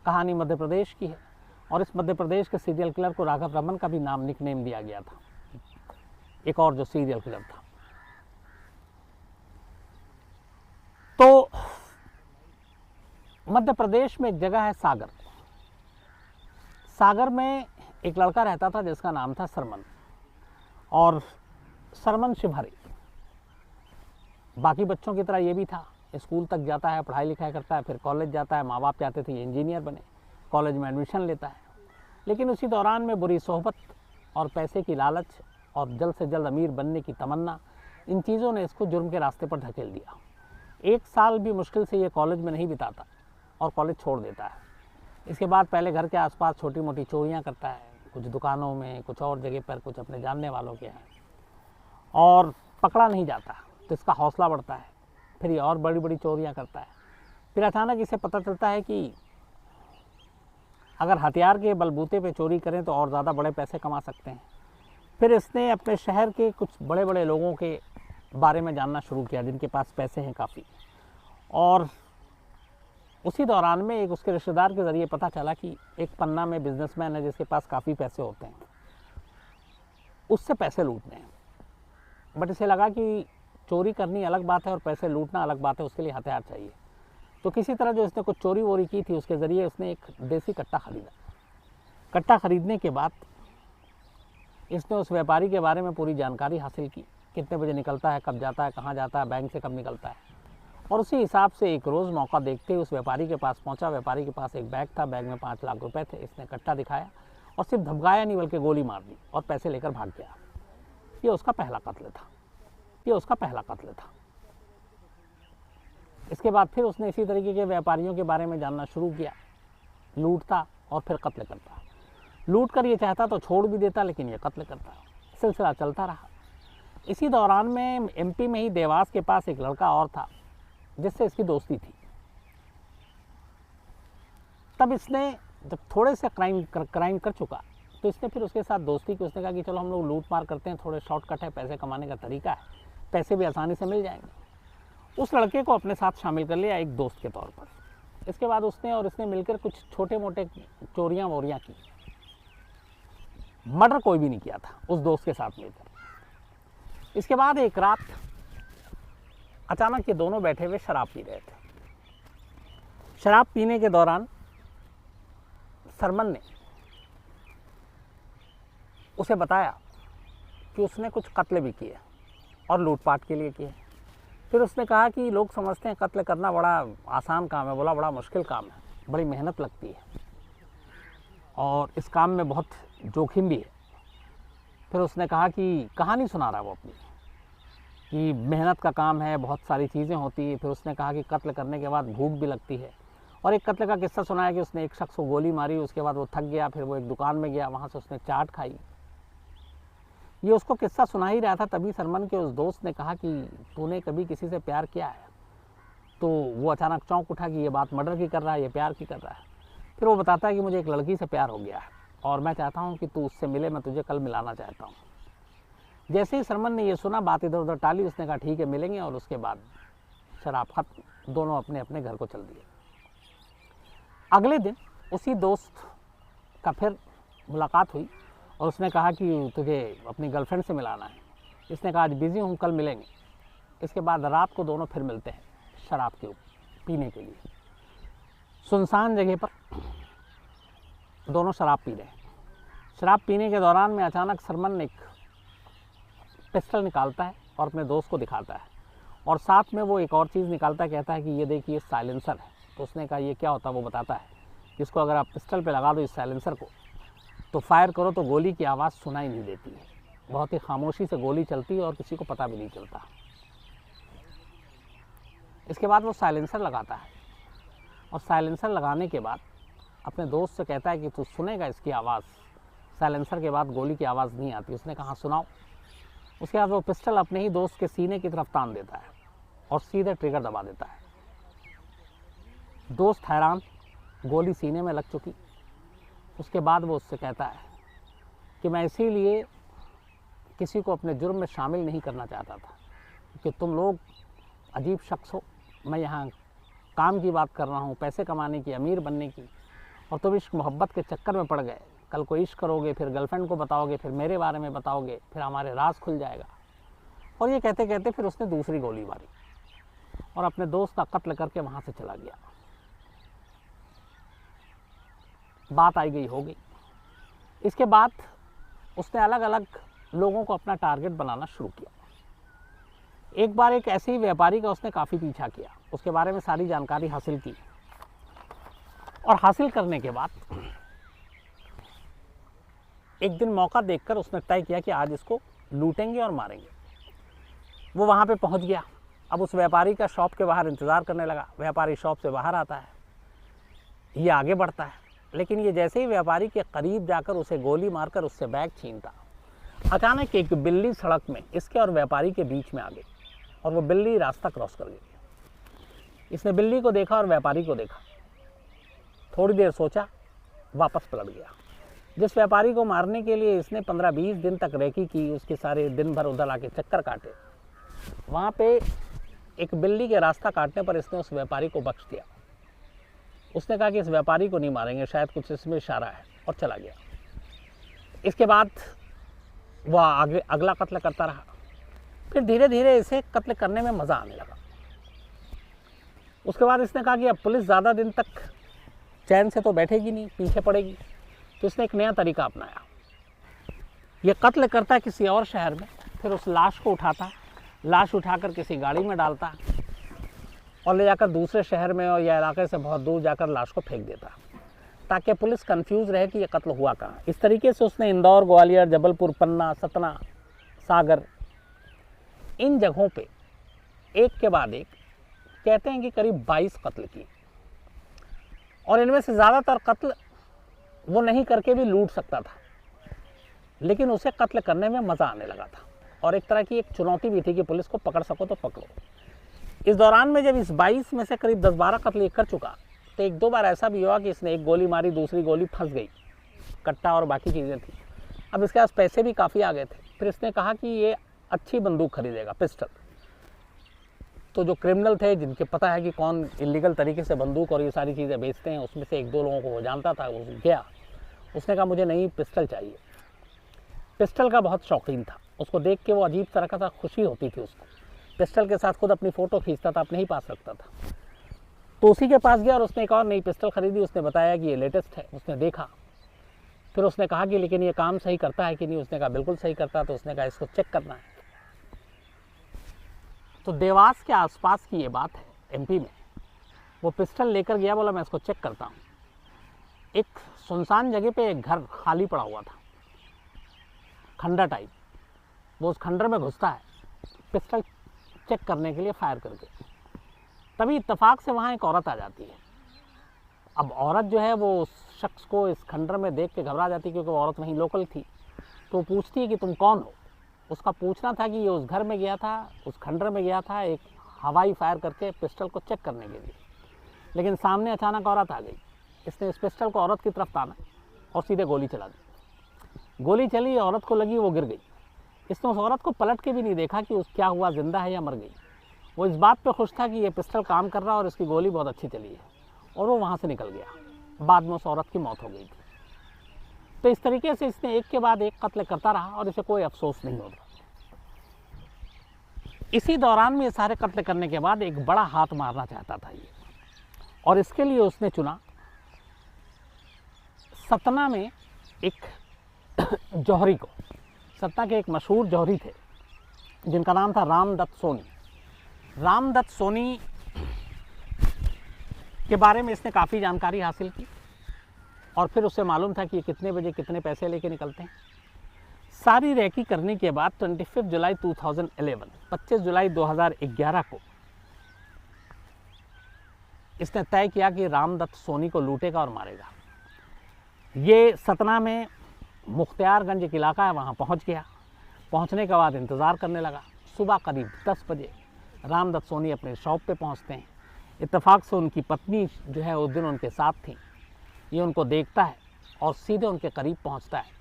कहानी मध्य प्रदेश की है और इस मध्य प्रदेश के सीरियल किलर को राघव रमन का भी निकनेम दिया गया था, एक और जो सीरियल किलर था। तो मध्य प्रदेश में एक जगह है सागर। सागर में एक लड़का रहता था जिसका नाम था सरमन, और सरमन शिवहरी बाकी बच्चों की तरह ये भी था, स्कूल तक जाता है, पढ़ाई लिखाई करता है, फिर कॉलेज जाता है। माँ बाप चाहते थे ये इंजीनियर बने, कॉलेज में एडमिशन लेता है। लेकिन उसी दौरान में बुरी सोहबत और पैसे की लालच और जल्द से जल्द अमीर बनने की तमन्ना, इन चीज़ों ने इसको जुर्म के रास्ते पर धकेल दिया। 1 साल भी मुश्किल से ये कॉलेज में नहीं बिताता और कॉलेज छोड़ देता है। इसके बाद पहले घर के आसपास छोटी मोटी चोरियां करता है, कुछ दुकानों में, कुछ और जगह पर, कुछ अपने जानने वालों के यहाँ, और पकड़ा नहीं जाता तो इसका हौसला बढ़ता है। फिर ये और बड़ी बड़ी चोरियां करता है। फिर अचानक इसे पता चलता है कि अगर हथियार के बलबूते पे चोरी करें तो और ज़्यादा बड़े पैसे कमा सकते हैं। फिर इसने अपने शहर के कुछ बड़े बड़े लोगों के बारे में जानना शुरू किया जिनके पास पैसे हैं काफ़ी, और उसी दौरान में एक उसके रिश्तेदार के ज़रिए पता चला कि एक पन्ना में बिजनेसमैन है जिसके पास काफ़ी पैसे होते हैं, उससे पैसे लूटने हैं। बट इसे लगा कि चोरी करनी अलग बात है और पैसे लूटना अलग बात है, उसके लिए हथियार चाहिए। तो किसी तरह जो इसने कुछ चोरी वोरी की थी उसके ज़रिए उसने एक देसी कट्टा ख़रीदा। कट्टा ख़रीदने के बाद इसने उस व्यापारी के बारे में पूरी जानकारी हासिल की, कितने बजे निकलता है, कब जाता है, कहाँ जाता है, बैंक से कब निकलता है, और उसी हिसाब से एक रोज़ मौका देखते उस व्यापारी के पास पहुंचा। व्यापारी के पास एक बैग था, बैग में 5 लाख रुपए थे। इसने कट्टा दिखाया और सिर्फ धमकाया नहीं बल्कि गोली मार दी और पैसे लेकर भाग गया। ये उसका पहला कत्ल था, ये उसका पहला कत्ल था। इसके बाद फिर उसने इसी तरीके के व्यापारियों के बारे में जानना शुरू किया, लूटता और फिर कत्ल करता। लूट कर ये चाहता तो छोड़ भी देता, लेकिन ये कत्ल करता। सिलसिला चलता रहा। इसी दौरान में एमपी में ही देवास के पास एक लड़का और था जिससे इसकी दोस्ती थी। तब इसने जब थोड़े से क्राइम कर चुका तो इसने फिर उसके साथ दोस्ती की। उसने कहा कि चलो हम लोग लूट मार करते हैं, थोड़े शॉर्टकट है, पैसे कमाने का तरीका है, पैसे भी आसानी से मिल जाएंगे। उस लड़के को अपने साथ शामिल कर लिया एक दोस्त के तौर पर। इसके बाद उसने और इसने मिलकर कुछ छोटे मोटे चोरियां वोरियां की। मर्डर कोई भी नहीं किया था उस दोस्त के साथ मिलकर। इसके बाद एक रात अचानक ये दोनों बैठे हुए शराब पी रहे थे। शराब पीने के दौरान सरमन ने उसे बताया कि उसने कुछ कत्ल भी किए और लूटपाट के लिए किए। फिर उसने कहा कि लोग समझते हैं कत्ल करना बड़ा आसान काम है। बोला बड़ा मुश्किल काम है, बड़ी मेहनत लगती है और इस काम में बहुत जोखिम भी है। फिर उसने कहा कि कहानी सुना रहा वो अपनी कि मेहनत का काम है, बहुत सारी चीज़ें होती है। फिर उसने कहा कि कत्ल करने के बाद भूख भी लगती है, और एक कत्ल का किस्सा सुनाया कि उसने एक शख्स को गोली मारी, उसके बाद वो थक गया, फिर वो एक दुकान में गया, वहाँ से उसने चाट खाई। ये उसको किस्सा सुना ही रहा था, तभी सरमन के उस दोस्त ने कहा कि तूने कभी किसी से प्यार किया है? तो वो अचानक चौंक उठा कि ये बात मर्डर की कर रहा है, ये प्यार की कर रहा है। फिर वो बताता है कि मुझे एक लड़की से प्यार हो गया है और मैं चाहता हूँ कि तू उससे मिले, मैं तुझे कल मिलाना चाहता हूँ। जैसे ही सरमन ने ये सुना, बात इधर उधर टाली, उसने कहा ठीक है मिलेंगे, और उसके बाद शराब खत्म, दोनों अपने अपने घर को चल दिए। अगले दिन उसी दोस्त का फिर मुलाकात हुई और उसने कहा कि तुझे अपनी गर्लफ्रेंड से मिलाना है। इसने कहा आज बिज़ी हूँ, कल मिलेंगे। इसके बाद रात को दोनों फिर मिलते हैं शराब के ऊपर पीने के लिए। सुनसान जगह पर दोनों शराब पी रहे हैं। शराब पीने के दौरान में अचानक सरमन एक पिस्टल निकालता है और अपने दोस्त को दिखाता है, और साथ में वो एक और चीज़ निकालता है, कहता है कि ये देखिए साइलेंसर है। तो उसने कहा ये क्या होता है? वो बताता है कि इसको अगर आप पिस्टल पे लगा दो इस साइलेंसर को, तो फायर करो तो गोली की आवाज़ सुनाई नहीं देती है, बहुत ही खामोशी से गोली चलती है और किसी को पता भी नहीं चलता। इसके बाद वो साइलेंसर लगाता है और साइलेंसर लगाने के बाद अपने दोस्त से कहता है कि तू सुनेगा इसकी आवाज़, साइलेंसर के बाद गोली की आवाज़ नहीं आती। उसने कहा सुनाओ। उसके बाद वो पिस्टल अपने ही दोस्त के सीने की तरफ तान देता है और सीधे ट्रिगर दबा देता है। दोस्त हैरान, गोली सीने में लग चुकी। उसके बाद वो उससे कहता है कि मैं इसीलिए किसी को अपने जुर्म में शामिल नहीं करना चाहता था कि तुम लोग अजीब शख्स हो। मैं यहाँ काम की बात कर रहा हूँ, पैसे कमाने की, अमीर बनने की, और तुम इश्क मोहब्बत के चक्कर में पड़ गए, कल को इश्क करोगे, फिर गर्लफ्रेंड को बताओगे, फिर मेरे बारे में बताओगे, फिर हमारे राज खुल जाएगा। और ये कहते कहते फिर उसने दूसरी गोली मारी और अपने दोस्त का कत्ल करके वहाँ से चला गया। बात आई गई हो गई। इसके बाद उसने अलग अलग लोगों को अपना टारगेट बनाना शुरू किया। एक बार एक ऐसे ही व्यापारी का उसने काफ़ी पीछा किया, उसके बारे में सारी जानकारी हासिल की और हासिल करने के बाद एक दिन मौका देखकर उसने तय किया कि आज इसको लूटेंगे और मारेंगे। वो वहाँ पे पहुँच गया। अब उस व्यापारी का शॉप के बाहर इंतज़ार करने लगा। व्यापारी शॉप से बाहर आता है, ये आगे बढ़ता है, लेकिन ये जैसे ही व्यापारी के करीब जाकर उसे गोली मारकर उससे बैग छीनता, अचानक एक बिल्ली सड़क में इसके और व्यापारी के बीच में आ गई और वो बिल्ली रास्ता क्रॉस कर गई। इसने बिल्ली को देखा और व्यापारी को देखा, थोड़ी देर सोचा, वापस पलट गया। जिस व्यापारी को मारने के लिए इसने 15-20 दिन तक रेकी की, उसके सारे दिन भर उधर आके चक्कर काटे, वहाँ पे एक बिल्ली के रास्ता काटने पर इसने उस व्यापारी को बख्श दिया। उसने कहा कि इस व्यापारी को नहीं मारेंगे, शायद कुछ इसमें इशारा है, और चला गया। इसके बाद वह आगे अगला कत्ल करता रहा। फिर धीरे धीरे इसे कत्ल करने में मज़ा आने लगा। उसके बाद इसने कहा कि अब पुलिस ज़्यादा दिन तक चैन से तो बैठेगी नहीं, पीछे पड़ेगी, तो इसने एक नया तरीका अपनाया। ये कत्ल करता है किसी और शहर में, फिर उस लाश को उठाता, लाश उठाकर किसी गाड़ी में डालता और ले जाकर दूसरे शहर में और या इलाके से बहुत दूर जाकर लाश को फेंक देता, ताकि पुलिस कंफ्यूज रहे कि ये कत्ल हुआ कहाँ। इस तरीके से उसने इंदौर, ग्वालियर, जबलपुर, पन्ना, सतना, सागर, इन जगहों पे एक के बाद एक कहते हैं कि करीब 22 कत्ल किए। और इनमें से ज़्यादातर कत्ल वो नहीं करके भी लूट सकता था, लेकिन उसे कत्ल करने में मज़ा आने लगा था और एक तरह की एक चुनौती भी थी कि पुलिस को पकड़ सको तो पकड़ो। इस दौरान में जब इस 22 में से करीब 10-12 कत्ल ये कर चुका, तो एक दो बार ऐसा भी हुआ कि इसने एक गोली मारी, दूसरी गोली फंस गई, कट्टा और बाकी चीज़ें थी। अब इसके पास पैसे भी काफ़ी आ गए थे। फिर इसने कहा कि ये अच्छी बंदूक खरीदेगा, पिस्टल। तो जो क्रिमिनल थे, जिनके पता है कि कौन इलीगल तरीके से बंदूक और ये सारी चीज़ें बेचते हैं, उसमें से एक दो लोगों को वो जानता था। वो गया, उसने कहा मुझे नई पिस्टल चाहिए। पिस्टल का बहुत शौकीन था, उसको देख के वो अजीब तरह का खुशी होती थी उसको। पिस्टल के साथ खुद अपनी फ़ोटो खींचता था, अपने ही पास रखता था। तो उसी के पास गया और उसने एक और नई पिस्टल खरीदी। उसने बताया कि ये लेटेस्ट है। उसने देखा, फिर उसने कहा कि लेकिन ये काम सही करता है कि नहीं। उसने कहा बिल्कुल सही करता है। तो उसने कहा इसको चेक करना है। तो देवास के आसपास की ये बात है, एमपी में। वो पिस्टल लेकर गया, बोला मैं इसको चेक करता हूँ। एक सुनसान जगह पे एक घर खाली पड़ा हुआ था, खंडर टाइप। वो उस खंडर में घुसता है पिस्टल चेक करने के लिए, फायर करके। तभी इत्तेफाक से वहाँ एक औरत आ जाती है। अब औरत जो है वो उस शख्स को इस खंडर में देख के घबरा जाती है, क्योंकि वो औरत वहीं लोकल थी। तो पूछती है कि तुम कौन हो। उसका पूछना था कि ये उस घर में गया था, उस खंडर में गया था एक हवाई फायर करके पिस्टल को चेक करने के लिए। लेकिन सामने अचानक औरत आ गई। इसने इस पिस्टल को औरत की तरफ ताना और सीधे गोली चला दी। गोली चली, औरत को लगी, वो गिर गई। इसने उस औरत को पलट के भी नहीं देखा कि उस क्या हुआ, जिंदा है या मर गई। वो इस बात पे खुश था कि ये पिस्टल काम कर रहा है और इसकी गोली बहुत अच्छी चली है, और वो वहाँ से निकल गया। बाद में उस औरत की मौत हो गई थी। तो इस तरीके से इसने एक के बाद एक कत्ल करता रहा और इसे कोई अफसोस नहीं होता। इसी दौरान में ये सारे कत्ल करने के बाद एक बड़ा हाथ मारना चाहता था ये, और इसके लिए उसने चुना सतना में एक जौहरी को। सतना के एक मशहूर जौहरी थे जिनका नाम था रामदत्त सोनी। रामदत्त सोनी के बारे में इसने काफ़ी जानकारी हासिल की और फिर उससे मालूम था कि ये कितने बजे कितने पैसे लेके निकलते हैं। सारी रेकी करने के बाद 25 जुलाई 2011, 25 जुलाई 2011 को इसने तय किया कि रामदत्त सोनी को लूटेगा और मारेगा। ये सतना में मुख्तियारगंज एक इलाका है, वहाँ पहुँच गया। पहुँचने के बाद इंतज़ार करने लगा। सुबह करीब 10 बजे रामदत्त सोनी अपने शॉप पे पहुँचते हैं। इत्तेफाक से उनकी पत्नी जो है उस दिन उनके साथ थी। ये उनको देखता है और सीधे उनके करीब पहुँचता है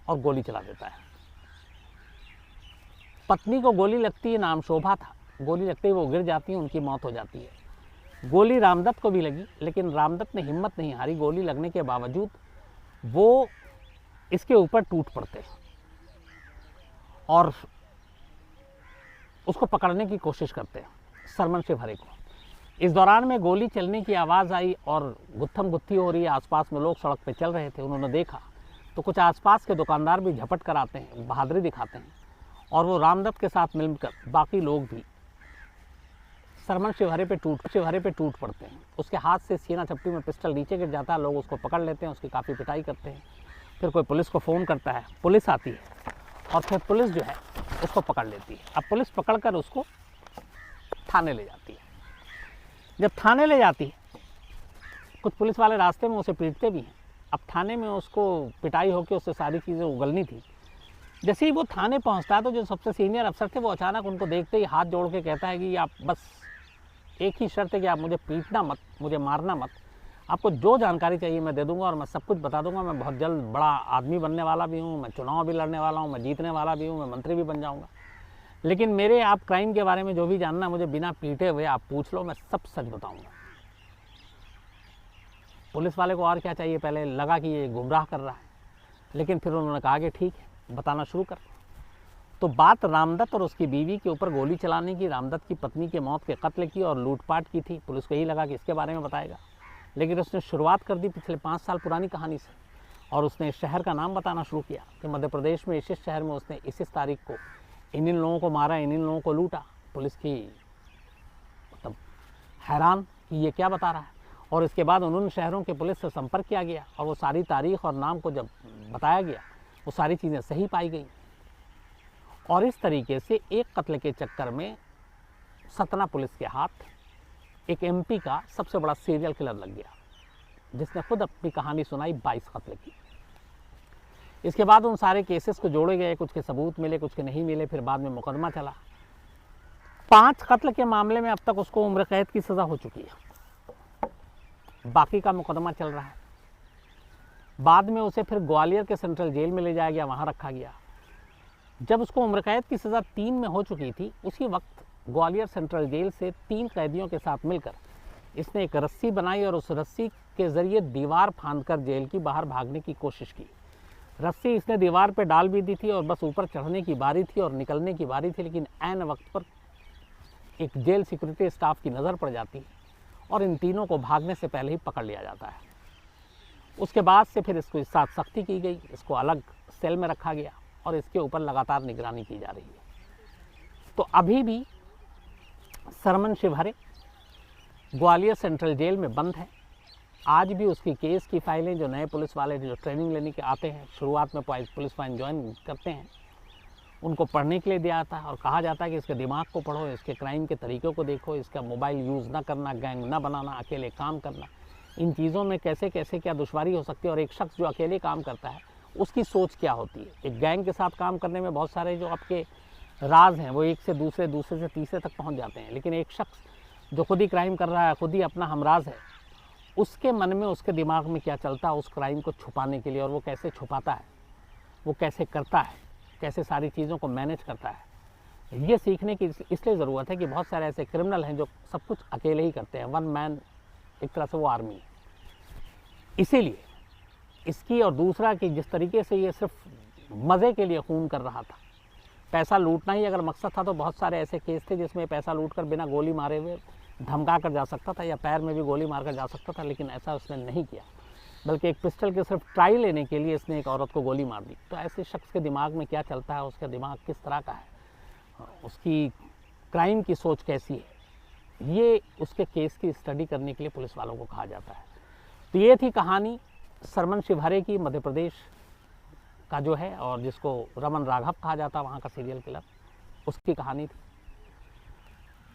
और गोली चला देता है। पत्नी को गोली लगती है, नाम शोभा था। गोली लगते ही वो गिर जाती है, उनकी मौत हो जाती है। गोली रामदत्त को भी लगी, लेकिन रामदत्त ने हिम्मत नहीं हारी। गोली लगने के बावजूद वो इसके ऊपर टूट पड़ते और उसको पकड़ने की कोशिश करते हैं, सरमन शिव हरे को। इस दौरान में गोली चलने की आवाज़ आई और गुत्थम गुत्थी हो रही है। आसपास में लोग सड़क पे चल रहे थे, उन्होंने देखा तो कुछ आसपास के दुकानदार भी झपट कर आते हैं, बहादुरी दिखाते हैं, और वो रामदत्त के साथ मिलकर बाकी लोग भी सरमन शिव हरे पे टूट पड़ते हैं। उसके हाथ से सीना चपटी में पिस्टल नीचे गिर जाता है, लोग उसको पकड़ लेते हैं, उसकी काफ़ी पिटाई करते हैं। फिर कोई पुलिस को फ़ोन करता है, पुलिस आती है और फिर पुलिस जो है उसको पकड़ लेती है। अब पुलिस पकड़ कर उसको थाने ले जाती है। जब थाने ले जाती है, कुछ पुलिस वाले रास्ते में उसे पीटते भी हैं। अब थाने में उसको पिटाई होकर उससे सारी चीज़ें उगलनी थी। जैसे ही वो थाने पहुंचता है तो जो सबसे सीनियर अफसर थे वो अचानक उनको देखते ही हाथ जोड़ के कहता है कि आप बस एक ही शर्त है कि आप मुझे पीटना मत, मुझे मारना मत। आपको जो जानकारी चाहिए मैं दे दूंगा और मैं सब कुछ बता दूंगा। मैं बहुत जल्द बड़ा आदमी बनने वाला भी हूँ, मैं चुनाव भी लड़ने वाला हूँ, मैं जीतने वाला भी हूँ, मैं मंत्री भी बन जाऊँगा। लेकिन मेरे आप क्राइम के बारे में जो भी जानना मुझे बिना पीटे हुए आप पूछ लो, मैं सब सच बताऊँगा। पुलिस वाले को और क्या चाहिए, पहले लगा कि ये गुमराह कर रहा है, लेकिन फिर उन्होंने कहा कि ठीक है, बताना शुरू कर। तो बात रामदत्त और उसकी बीवी के ऊपर गोली चलाने की, रामदत्त की पत्नी के मौत के कत्ल की और लूटपाट की थी। पुलिस को यही लगा कि इसके बारे में बताएगा, लेकिन उसने शुरुआत कर दी पिछले 5 साल पुरानी कहानी से, और उसने इस शहर का नाम बताना शुरू किया कि मध्य प्रदेश में इस शहर में उसने इस तारीख को इन लोगों को मारा, इन लोगों को लूटा। पुलिस की मतलब हैरान कि ये क्या बता रहा है। और इसके बाद उन शहरों के पुलिस से संपर्क किया गया और वो सारी तारीख और नाम को जब बताया गया, वो सारी चीज़ें सही पाई गई। और इस तरीके से एक कत्ल के चक्कर में सतना पुलिस के हाथ एक एमपी का सबसे बड़ा सीरियल किलर लग गया, जिसने खुद अपनी कहानी सुनाई 22 कत्ल की। इसके बाद उन सारे केसेस को जोड़े गए, कुछ के सबूत मिले, कुछ के नहीं मिले, फिर बाद में मुकदमा चला। 5 कत्ल के मामले में अब तक उसको उम्र कैद की सज़ा हो चुकी है, बाकी का मुकदमा चल रहा है। बाद में उसे फिर ग्वालियर के सेंट्रल जेल में ले जाया गया, वहाँ रखा गया। जब उसको उम्र कैद की सज़ा 3 में हो चुकी थी, उसी वक्त ग्वालियर सेंट्रल जेल से 3 कैदियों के साथ मिलकर इसने एक रस्सी बनाई और उस रस्सी के ज़रिए दीवार फांदकर जेल की बाहर भागने की कोशिश की। रस्सी इसने दीवार पर डाल भी दी थी और बस ऊपर चढ़ने की बारी थी और निकलने की बारी थी, लेकिन ऐन वक्त पर एक जेल सिक्योरिटी स्टाफ की नज़र पड़ जाती है और इन तीनों को भागने से पहले ही पकड़ लिया जाता है। उसके बाद से फिर इसको इस साथ सख्ती की गई, इसको अलग सेल में रखा गया और इसके ऊपर लगातार निगरानी की जा रही है। तो अभी भी सरमन शिव हरे ग्वालियर सेंट्रल जेल में बंद है। आज भी उसकी केस की फाइलें जो नए पुलिस वाले जो ट्रेनिंग लेने के आते हैं, शुरुआत में पुलिस फाइन ज्वाइन करते हैं, उनको पढ़ने के लिए दिया जाता है और कहा जाता है कि इसके दिमाग को पढ़ो, इसके क्राइम के तरीक़ों को देखो, इसका मोबाइल यूज़ ना करना, गैंग ना बनाना, अकेले काम करना, इन चीज़ों में कैसे कैसे क्या दुश्वारी हो सकती है और एक शख्स जो अकेले काम करता है उसकी सोच क्या होती है। एक गैंग के साथ काम करने में बहुत सारे जो आपके राज हैं वो एक से दूसरे, दूसरे से तीसरे तक पहुंच जाते हैं, लेकिन एक शख्स जो खुद ही क्राइम कर रहा है, खुद ही अपना हमराज है, उसके मन में, उसके दिमाग में क्या चलता है उस क्राइम को छुपाने के लिए, और वो कैसे छुपाता है, वो कैसे करता है, कैसे सारी चीज़ों को मैनेज करता है, ये सीखने की इसलिए ज़रूरत है कि बहुत सारे ऐसे क्रिमिनल हैं जो सब कुछ अकेले ही करते हैं। वन मैन, एक तरह से वो आर्मी है। इसीलिए इसकी, और दूसरा कि जिस तरीके से ये सिर्फ मज़े के लिए खून कर रहा था, पैसा लूटना ही अगर मकसद था, तो बहुत सारे ऐसे केस थे जिसमें पैसा लूट कर बिना गोली मारे हुए धमका कर जा सकता था या पैर में भी गोली मार कर जा सकता था, लेकिन ऐसा उसने नहीं किया, बल्कि एक पिस्टल के सिर्फ ट्राई लेने के लिए इसने एक औरत को गोली मार दी। तो ऐसे शख्स के दिमाग में क्या चलता है, उसका दिमाग किस तरह का है, उसकी क्राइम की सोच कैसी है, ये उसके केस की स्टडी करने के लिए पुलिस वालों को कहा जाता है। तो ये थी कहानी सरमन शिव हरे की, मध्य प्रदेश का जो है, और जिसको रमन राघव कहा जाता है, वहाँ का सीरियल किलर, उसकी कहानी थी।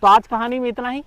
तो आज कहानी में इतना ही।